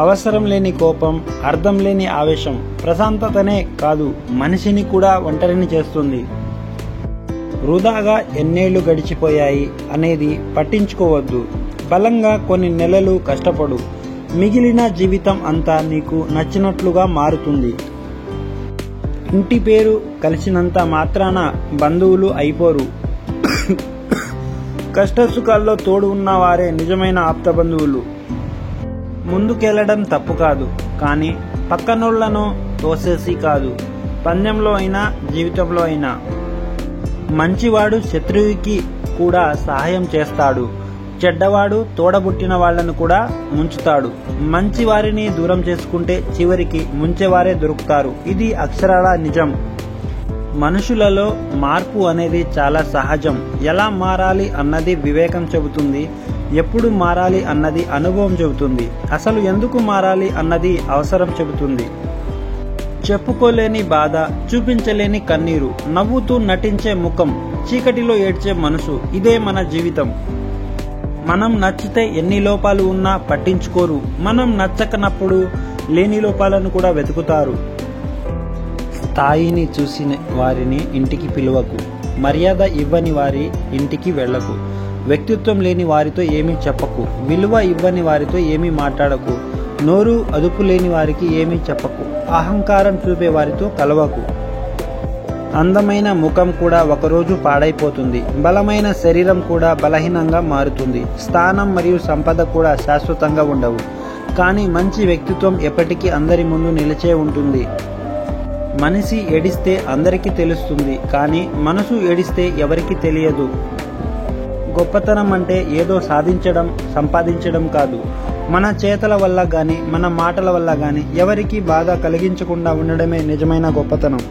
అవసరం లేని కోపం, అర్థం లేని ఆవేశం ప్రశాంతతనే కాదు మనిషిని కూడా ఒంటరిని చేస్తుంది. వృధాగా ఎన్నేళ్లు గడిచిపోయాయి అనేది పట్టించుకోవద్దు. బలంగా కొన్ని నెలలు కష్టపడు, మిగిలిన జీవితం అంతా నీకు నచ్చినట్లుగా మారుతుంది. ఇంటి పేరు కలిసినంత మాత్రాన బంధువులు అయిపోరు. కష్టసుఖాల్లో తోడు ఉన్నవారే నిజమైన ఆప్త బంధువులు. ముందుకెళ్లడం తప్పు కాదు, కానీ పక్కనోళ్లను తోసేసి కాదు. పందెంలో అయినా జీవితంలో అయినా మంచివాడు శత్రువుకి కూడా సహాయం చేస్తాడు, చెడ్డవాడు తోడబుట్టిన వాళ్లను కూడా ముంచుతాడు. మంచి వారిని దూరం చేసుకుంటే చివరికి ముంచేవారే దొరుకుతారు. ఇది అక్షరాల నిజం. మనుషులలో మార్పు అనేది చాలా సహజం. ఎలా మారాలి అన్నది వివేకం చెబుతుంది, ఎప్పుడు మారాలి అన్నది అనుభవం చెబుతుంది, అసలు ఎందుకు మారాలి అన్నది అవసరం చెబుతుంది. చెప్పుకోలేని బాధ, చూపించలేని కన్నీరు, నవ్వుతూ నటించే ముఖం, చీకటిలో ఏడ్చే మనసు, ఇదే మన జీవితం. మనం నచ్చితే ఎన్ని లోపాలు ఉన్నా పట్టించుకోరు, మనం నచ్చకనప్పుడు లేని లోపాలను కూడా వెతుకుతారు. స్థాయిని చూసిన వారిని ఇంటికి పిలువకు, మర్యాద ఇవ్వని వారి ఇంటికి వెళ్ళకు, వ్యక్తిత్వం లేని వారితో ఏమీ చెప్పకు, విలువ ఇవ్వని వారితో ఏమీ మాట్లాడకు, నోరు అదుపు లేని వారికి ఏమీ చెప్పకు, అహంకారం చూపే వారితో కలవకు. అందమైన ముఖం కూడా ఒకరోజు పాడైపోతుంది, బలమైన శరీరం కూడా బలహీనంగా మారుతుంది, స్థానం మరియు సంపద కూడా శాశ్వతంగా ఉండవు, కానీ మంచి వ్యక్తిత్వం ఎప్పటికీ అందరి ముందు నిలిచే ఉంటుంది. మనిషి ఏడిస్తే అందరికీ తెలుస్తుంది, కానీ మనసు ఏడిస్తే ఎవరికీ తెలియదు. గొప్పతనం అంటే ఏదో సాధించడం, సంపాదించడం కాదు. మన చేతల వల్ల గాని, మన మాటల వల్ల గాని ఎవరికీ బాధ కలిగించకుండా ఉండడమే నిజమైన గొప్పతనం.